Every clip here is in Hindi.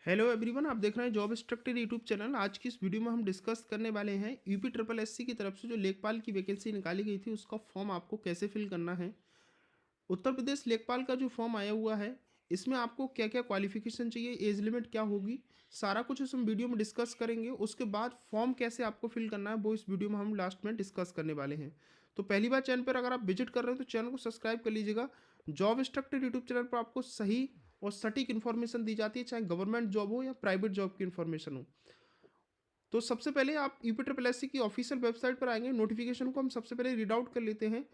हेलो एवरीवन, आप देख रहे हैं जॉब इंस्ट्रक्टर यूट्यूब चैनल। आज की इस वीडियो में हम डिस्कस करने वाले हैं यूपी ट्रिपल एससी की तरफ से जो लेखपाल की वैकेंसी निकाली गई थी उसका फॉर्म आपको कैसे फिल करना है। उत्तर प्रदेश लेखपाल का जो फॉर्म आया हुआ है इसमें आपको क्या क्या क्वालिफिकेशन चाहिए, एज लिमिट क्या होगी, सारा कुछ इस हम वीडियो में डिस्कस करेंगे। उसके बाद फॉर्म कैसे आपको फिल करना है वो इस वीडियो में हम लास्ट में डिस्कस करने वाले हैं। तो पहली बार चैनल पर अगर आप विजिट कर रहे हो तो चैनल को सब्सक्राइब कर लीजिएगा। जॉब इंस्ट्रक्टर यूट्यूब चैनल पर आपको सही और सटीक इन्फॉर्मेशन दी जाती है, चाहे गवर्नमेंट जॉब हो या प्राइवेट जॉब की इन्फॉर्मेशन हो। तो सबसे पहले आप यूपी ट्रिपल एस सी की ऑफिशियल वेबसाइट पर आएंगे। नोटिफिकेशन को हम सबसे पहले रीड आउट कर लेते हैं।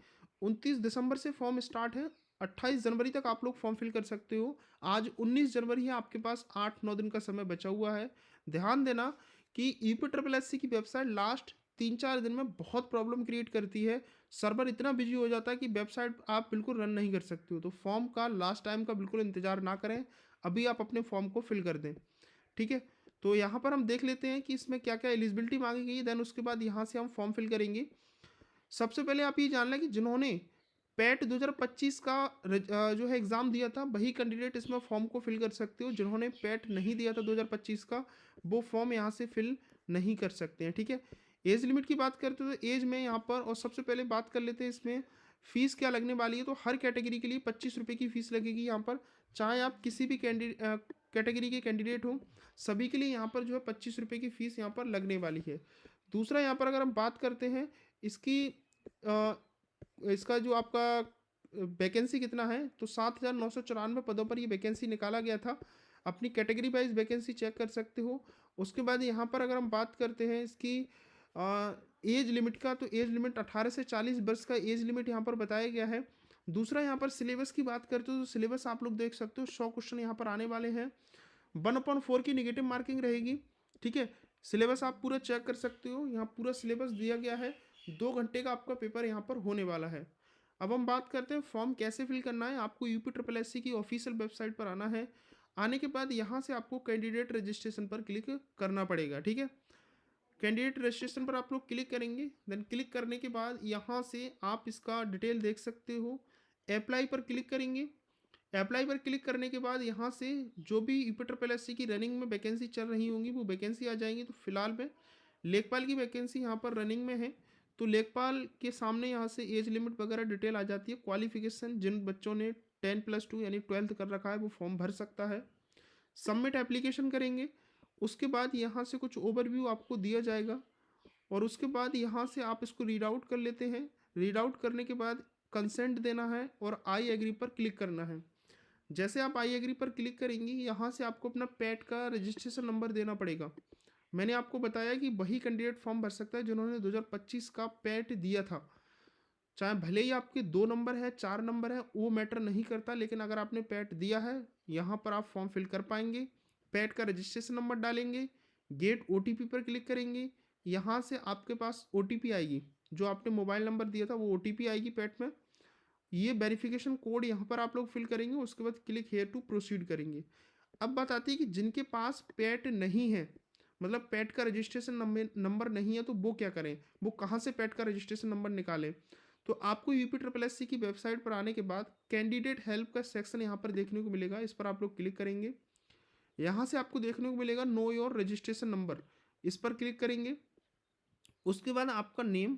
29 दिसंबर से फॉर्म स्टार्ट है। 28 जनवरी तक आप लोग फॉर्म फिल कर सकते हो। आज 19 जनवरी है, आपके पास 8-9 दिन का समय बचा हुआ है। ध्यान देना कि यूपी ट्रिपल एस सी की वेबसाइट लास्ट 3-4 दिन में बहुत प्रॉब्लम क्रिएट करती है। सर्वर इतना बिजी हो जाता है कि वेबसाइट आप बिल्कुल रन नहीं कर सकते हो। तो फॉर्म का लास्ट टाइम का बिल्कुल इंतजार ना करें, अभी आप अपने फॉर्म को फिल कर दें। ठीक है, तो यहाँ पर हम देख लेते हैं कि इसमें क्या क्या एलिजिबिलिटी मांगी गई है। देन उसके बाद यहाँ से हम फॉर्म फिल करेंगे। सबसे पहले आप ये जान लें कि जिन्होंने पैट 2025 का जो है एग्ज़ाम दिया था वही कैंडिडेट इसमें फॉर्म को फिल कर सकते हो। जिन्होंने पैट नहीं दिया था 2025 का वो फॉर्म यहाँ से फिल नहीं कर सकते हैं। ठीक है, एज लिमिट की बात करते हो तो एज में यहाँ पर, और सबसे पहले बात कर लेते हैं इसमें फीस क्या लगने वाली है। तो हर कैटेगरी के लिए 25 रुपये की फ़ीस लगेगी यहाँ पर, चाहे आप किसी भी कैटेगरी के कैंडिडेट हो, सभी के लिए यहाँ पर जो है 25 रुपये की फ़ीस यहाँ पर लगने वाली है। दूसरा यहाँ पर अगर हम बात करते हैं इसकी अ, इसका जो आपका वैकेंसी कितना है, तो 7,994 पदों पर ये वैकेंसी निकाला गया था। अपनी कैटेगरी वाइज वैकेंसी चेक कर सकते हो। उसके बाद यहाँ पर अगर हम बात करते हैं इसकी एज लिमिट का, तो एज लिमिट 18 से 40 वर्ष का एज लिमिट यहाँ पर बताया गया है। दूसरा यहाँ पर सिलेबस की बात करते हो तो सिलेबस आप लोग देख सकते हो, 100 क्वेश्चन यहाँ पर आने वाले हैं। 1/4 की निगेटिव मार्किंग रहेगी। ठीक है, सिलेबस आप पूरा चेक कर सकते हो, यहाँ पूरा सिलेबस दिया गया है। 2 घंटे का आपका पेपर यहाँ पर होने वाला है। अब हम बात करते हैं फॉर्म कैसे फिल करना है। आपको यूपी ट्रिपल एस सी की ऑफिशियल वेबसाइट पर आना है। आने के बाद यहाँ से आपको कैंडिडेट रजिस्ट्रेशन पर क्लिक करना पड़ेगा। ठीक है, कैंडिडेट रजिस्ट्रेशन पर आप लोग क्लिक करेंगे। देन क्लिक करने के बाद यहाँ से आप इसका डिटेल देख सकते हो। अप्लाई पर क्लिक करेंगे। अप्लाई पर क्लिक करने के बाद यहाँ से जो भी यूपी ट्रिपल एस सी की रनिंग में वैकेंसी चल रही होंगी वो वैकेंसी आ जाएंगी। तो फिलहाल में लेखपाल की वैकेंसी यहाँ पर रनिंग में है। तो लेखपाल के सामने यहाँ से एज लिमिट वगैरह डिटेल आ जाती है। क्वालिफिकेशन, जिन बच्चों ने 10+2 यानी 12th कर रखा है वो फॉर्म भर सकता है। सबमिट एप्लीकेशन करेंगे। उसके बाद यहाँ से कुछ ओवरव्यू आपको दिया जाएगा और उसके बाद यहाँ से आप इसको रीड आउट कर लेते हैं। रीड आउट करने के बाद कंसेंट देना है और आई एग्री पर क्लिक करना है। जैसे आप आई एग्री पर क्लिक करेंगे यहाँ से आपको अपना पैट का रजिस्ट्रेशन नंबर देना पड़ेगा। मैंने आपको बताया कि वही कैंडिडेट फॉर्म भर सकता है जिन्होंने 2025 का पैट दिया था। चाहे भले ही आपके 2 नंबर है, 4 नंबर है, वो मैटर नहीं करता, लेकिन अगर आपने पैट दिया है यहाँ पर आप फॉर्म फिल कर पाएंगे। पैट का रजिस्ट्रेशन नंबर डालेंगे, गेट ओटीपी पर क्लिक करेंगे। यहाँ से आपके पास ओटीपी आएगी, जो आपने मोबाइल नंबर दिया था वो ओटीपी आएगी पैट में। ये वेरिफिकेशन कोड यहाँ पर आप लोग फिल करेंगे। उसके बाद क्लिक हेयर टू प्रोसीड करेंगे। अब बात आती है कि जिनके पास पैट नहीं है, मतलब पैट का रजिस्ट्रेशन नंबर नहीं है, तो वो क्या करें, वो कहाँ से पैट का रजिस्ट्रेशन नंबर निकालें। तो आपको यूपी ट्रिपल एस सी की वेबसाइट पर आने के बाद कैंडिडेट हेल्प का सेक्शन यहाँ पर देखने को मिलेगा। इस पर आप लोग क्लिक करेंगे। यहाँ से आपको देखने को मिलेगा नो योर रजिस्ट्रेशन नंबर, इस पर क्लिक करेंगे। उसके बाद आपका नेम,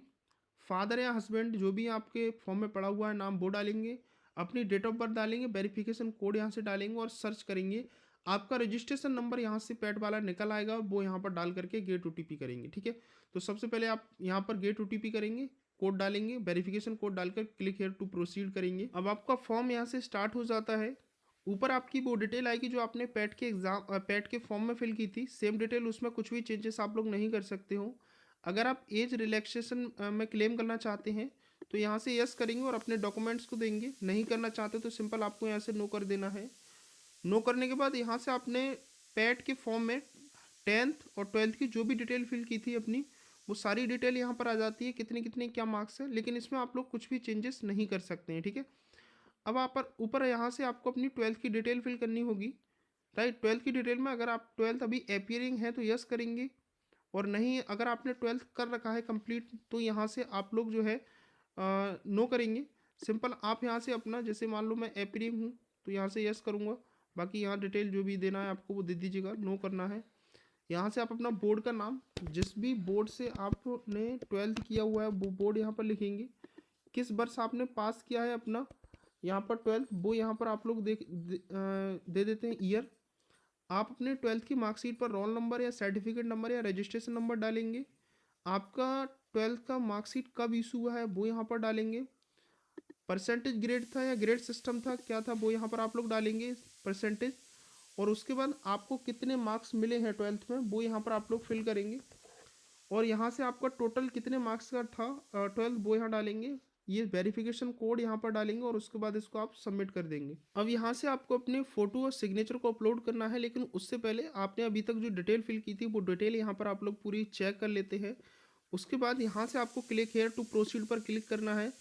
फादर या हस्बैंड जो भी आपके फॉर्म में पड़ा हुआ है नाम वो डालेंगे। अपनी डेट ऑफ बर्थ डालेंगे, वेरिफिकेशन कोड यहाँ से डालेंगे और सर्च करेंगे। आपका रजिस्ट्रेशन नंबर यहाँ से पैड वाला निकल आएगा, वो यहाँ पर डाल करके गेट ओटीपी करेंगे। ठीक है, तो सबसे पहले आप यहाँ पर गेट ओटीपी करेंगे, कोड डालेंगे, वेरिफिकेशन कोड डालकर क्लिक हेयर टू प्रोसीड करेंगे। अब आपका फॉर्म यहाँ से स्टार्ट हो जाता है। ऊपर आपकी वो डिटेल आएगी जो आपने पैट के पैट के फॉर्म में फिल की थी, सेम डिटेल, उसमें कुछ भी चेंजेस आप लोग नहीं कर सकते हो। अगर आप एज रिलैक्सेशन में क्लेम करना चाहते हैं तो यहाँ से यस करेंगे और अपने डॉक्यूमेंट्स को देंगे। नहीं करना चाहते तो सिंपल आपको यहाँ से नो कर देना है। नो करने के बाद यहाँ से आपने पैट के फॉर्म में 10th और 12th की जो भी डिटेल फिल की थी अपनी, वो सारी डिटेल यहाँ पर आ जाती है, कितने कितने क्या मार्क्स है, लेकिन इसमें आप लोग कुछ भी चेंजेस नहीं कर सकते हैं। ठीक है, अब आप पर ऊपर यहाँ से आपको अपनी 12th की डिटेल फिल करनी होगी। राइट, 12th की डिटेल में अगर आप 12th अभी अपियरिंग है तो यस करेंगे, और नहीं अगर आपने 12th कर रखा है कंप्लीट तो यहाँ से आप लोग जो है नो करेंगे। सिंपल आप यहाँ से अपना, जैसे मान लो मैं अपियरिंग हूँ तो यहाँ से यस करूँगा, बाकी यहाँ डिटेल जो भी देना है आपको वो दे दीजिएगा, नो करना है। यहाँ से आप अपना बोर्ड का नाम, जिस भी बोर्ड से आपने 12th किया हुआ है वो बोर्ड यहाँ पर लिखेंगे। किस वर्ष आपने पास किया है अपना यहाँ पर 12th, वो यहाँ पर आप लोग दे देते हैं ईयर। आप अपने 12th की मार्कशीट पर रोल नंबर या सर्टिफिकेट नंबर या रजिस्ट्रेशन नंबर डालेंगे। आपका 12th का मार्कशीट कब इशू हुआ है वो यहाँ पर डालेंगे। परसेंटेज ग्रेड था या ग्रेड सिस्टम था, क्या था, वो यहाँ पर आप लोग डालेंगे परसेंटेज। और उसके बाद आपको कितने मार्क्स मिले हैं 12th में वो यहाँ पर आप लोग फिल करेंगे। और यहाँ से आपका टोटल कितने मार्क्स का था 12th वो यहाँ डालेंगे। ये वेरिफिकेशन कोड यहाँ पर डालेंगे और उसके बाद इसको आप सबमिट कर देंगे। अब यहाँ से आपको अपने फ़ोटो और सिग्नेचर को अपलोड करना है, लेकिन उससे पहले आपने अभी तक जो डिटेल फिल की थी वो डिटेल यहाँ पर आप लोग पूरी चेक कर लेते हैं। उसके बाद यहाँ से आपको क्लिक हेयर टू प्रोसीड पर क्लिक करना है।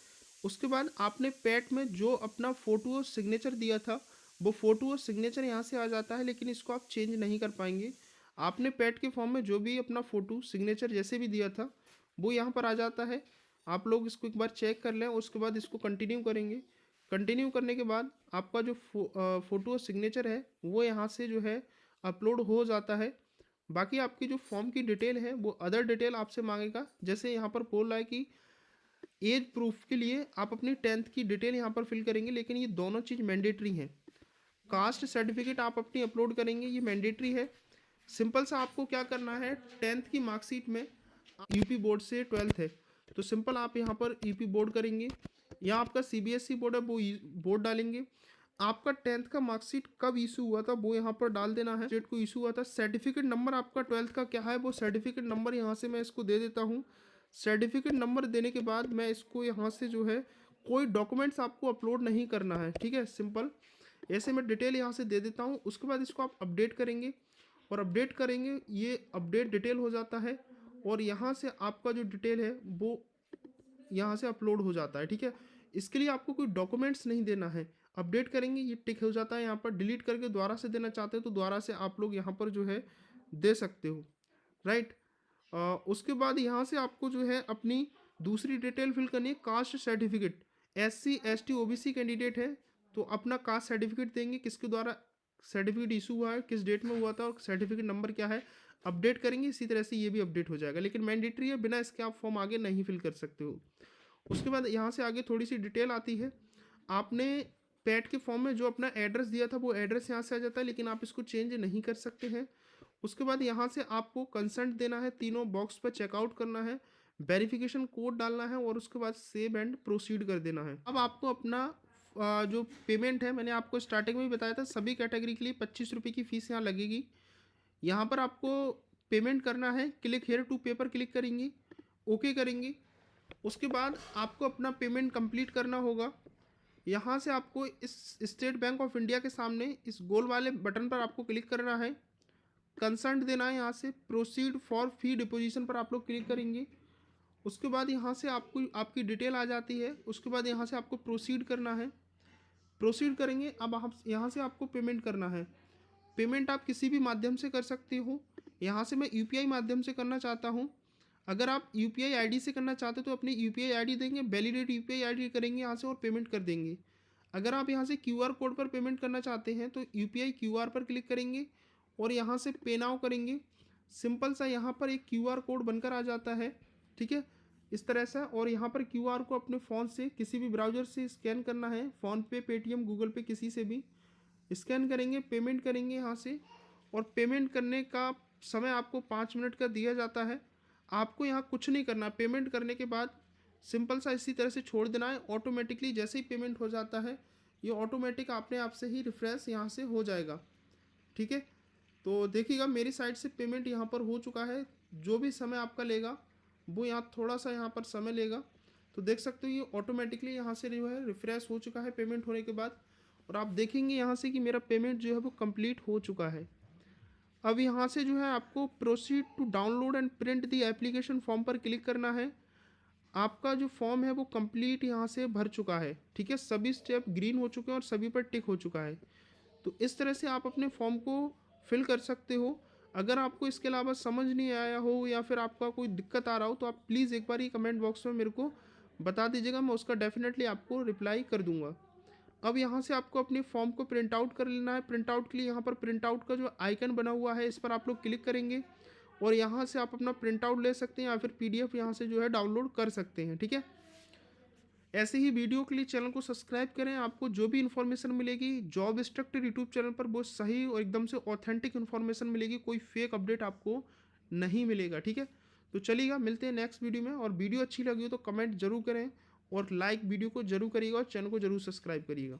उसके बाद आपने पैट में जो अपना फ़ोटो और सिग्नेचर दिया था वो फ़ोटो और सिग्नेचर यहाँ से आ जाता है, लेकिन इसको आप चेंज नहीं कर पाएंगे। आपने पैट के फॉर्म में जो भी अपना फ़ोटो सिग्नेचर जैसे भी दिया था वो यहाँ पर आ जाता है। आप लोग इसको एक बार चेक कर लें, उसके बाद इसको कंटिन्यू करेंगे। कंटिन्यू करने के बाद आपका जो फ़ोटो और सिग्नेचर है वो यहाँ से जो है अपलोड हो जाता है। बाकी आपकी जो फॉर्म की डिटेल है वो अदर डिटेल आपसे मांगेगा। जैसे यहाँ पर बोल रहा है कि एज प्रूफ के लिए आप अपनी 10th की डिटेल यहाँ पर फिल करेंगे, लेकिन ये दोनों चीज़ मैंडेटरी हैं। कास्ट सर्टिफिकेट आप अपनी अपलोड करेंगे, ये मैंडेटरी है। सिंपल सा आपको क्या करना है, 10th की मार्कशीट में यूपी बोर्ड से 12th है तो सिंपल आप यहाँ पर यूपी बोर्ड करेंगे, या आपका सीबीएसई बोर्ड है वो बोर्ड डालेंगे। आपका 10th का मार्कशीट कब इशू हुआ था वो यहाँ पर डाल देना है, डेट को इशू हुआ था। सर्टिफिकेट नंबर आपका 12th का क्या है वो सर्टिफिकेट नंबर यहाँ से मैं इसको दे देता हूँ। सर्टिफिकेट नंबर देने के बाद मैं इसको यहाँ से जो है कोई डॉक्यूमेंट्स आपको अपलोड नहीं करना है, ठीक है, सिंपल ऐसे मैं डिटेल यहाँ से दे देता हूँ। उसके बाद इसको आप अपडेट करेंगे और अपडेट करेंगे, ये अपडेट डिटेल हो जाता है और यहाँ से आपका जो डिटेल है वो यहाँ से अपलोड हो जाता है, ठीक है। इसके लिए आपको कोई डॉक्यूमेंट्स नहीं देना है, अपडेट करेंगे ये टिक हो जाता है। यहाँ पर डिलीट करके दोबारा से देना चाहते हो तो दोबारा से आप लोग यहाँ पर जो है दे सकते हो, राइट। उसके बाद यहाँ से आपको जो है अपनी दूसरी डिटेल फिल करनी है, caste certificate. SC ST OBC candidate है तो अपना कास्ट सर्टिफिकेट देंगे, किसके द्वारा सर्टिफिकेट इशू हुआ है, किस डेट में हुआ था और सर्टिफिकेट नंबर क्या है, अपडेट करेंगे। इसी तरह से ये भी अपडेट हो जाएगा, लेकिन मैंडेटरी है, बिना इसके आप फॉर्म आगे नहीं फिल कर सकते हो। उसके बाद यहाँ से आगे थोड़ी सी डिटेल आती है। आपने पैट के फॉर्म में जो अपना एड्रेस दिया था वो एड्रेस यहाँ से आ जाता है, लेकिन आप इसको चेंज नहीं कर सकते हैं। उसके बाद यहाँ से आपको कंसेंट देना है, तीनों बॉक्स पर चेकआउट करना है, वेरिफिकेशन कोड डालना है और उसके बाद सेव एंड प्रोसीड कर देना है। अब आपको अपना जो पेमेंट है, मैंने आपको स्टार्टिंग में भी बताया था सभी कैटेगरी के लिए 25 रुपये की फ़ीस यहाँ लगेगी। यहाँ पर आपको पेमेंट करना है, click here to paper click करेंगे, ओके करेंगे। उसके बाद आपको अपना पेमेंट कंप्लीट करना होगा। यहाँ से आपको इस स्टेट बैंक ऑफ इंडिया के सामने इस गोल वाले बटन पर आपको क्लिक करना है, कंसेंट देना है। यहाँ से प्रोसीड फॉर फी डिपोजिशन पर आप लोग क्लिक करेंगे। उसके बाद यहाँ से आपको आपकी डिटेल आ जाती है। उसके बाद यहाँ से आपको प्रोसीड करना है, प्रोसीड करेंगे। अब आप यहाँ से आपको पेमेंट करना है। पेमेंट आप किसी भी माध्यम से कर सकते हो, यहाँ से मैं यूपीआई माध्यम से करना चाहता हूँ। अगर आप यूपीआई आईडी से करना चाहते हो तो अपनी यूपीआई आईडी देंगे, वैलिडेट यूपीआई आईडी करेंगे यहाँ से और पेमेंट कर देंगे। अगर आप यहाँ से क्यूआर कोड पर पेमेंट करना चाहते हैं तो यूपीआई क्यूआर पर क्लिक करेंगे और यहाँ से पे नाउ करेंगे। सिंपल सा यहाँ पर एक क्यूआर कोड बनकर आ जाता है, ठीक है, इस तरह से। और यहाँ पर क्यूआर को अपने फ़ोन से किसी भी ब्राउज़र से स्कैन करना है, फ़ोनपे, पेटीएम, गूगल पे, किसी से भी स्कैन करेंगे, पेमेंट करेंगे यहाँ से। और पेमेंट करने का समय आपको 5 मिनट का दिया जाता है। आपको यहाँ कुछ नहीं करना, पेमेंट करने के बाद सिंपल सा इसी तरह से छोड़ देना है। ऑटोमेटिकली जैसे ही पेमेंट हो जाता है ये ऑटोमेटिक अपने आप से ही रिफ्रेश यहाँ से हो जाएगा, ठीक है। तो देखिएगा मेरी साइड से पेमेंट यहाँ पर हो चुका है। जो भी समय आपका लेगा वो यहाँ थोड़ा सा यहाँ पर समय लेगा, तो देख सकते हो ये ऑटोमेटिकली यहाँ से जो है रिफ्रेश हो चुका है पेमेंट होने के बाद। और आप देखेंगे यहाँ से कि मेरा पेमेंट जो है वो कंप्लीट हो चुका है। अब यहाँ से जो है आपको proceed to download and print the application form पर क्लिक करना है। आपका जो फॉर्म है वो कंप्लीट यहाँ से भर चुका है, ठीक है, सभी स्टेप ग्रीन हो चुके हैं और सभी पर टिक हो चुका है। तो इस तरह से आप अपने फॉर्म को फिल कर सकते हो। अगर आपको इसके अलावा समझ नहीं आया हो या फिर आपका कोई दिक्कत आ रहा हो तो आप प्लीज़ एक बार ही कमेंट बॉक्स में मेरे को बता दीजिएगा, मैं उसका डेफिनेटली आपको रिप्लाई कर दूंगा। अब यहाँ से आपको अपने फॉर्म को प्रिंट आउट कर लेना है। प्रिंट आउट के लिए यहाँ पर प्रिंट आउट का जो आइकन बना हुआ है इस पर आप लोग क्लिक करेंगे और यहाँ से आप अपना प्रिंट आउट ले सकते हैं या फिर पीडीएफ यहाँ से जो है डाउनलोड कर सकते हैं। ठीक है, ऐसे ही वीडियो के लिए चैनल को सब्सक्राइब करें। आपको जो भी इन्फॉर्मेशन मिलेगी जॉब इंस्ट्रक्टर यूट्यूब चैनल पर वो सही और एकदम से ऑथेंटिक इन्फॉर्मेशन मिलेगी, कोई फेक अपडेट आपको नहीं मिलेगा। ठीक है, तो चलिएगा मिलते हैं नेक्स्ट वीडियो में। और वीडियो अच्छी लगी हो तो कमेंट जरूर करें और लाइक वीडियो को जरूर करिएगा और चैनल को जरूर सब्सक्राइब करिएगा।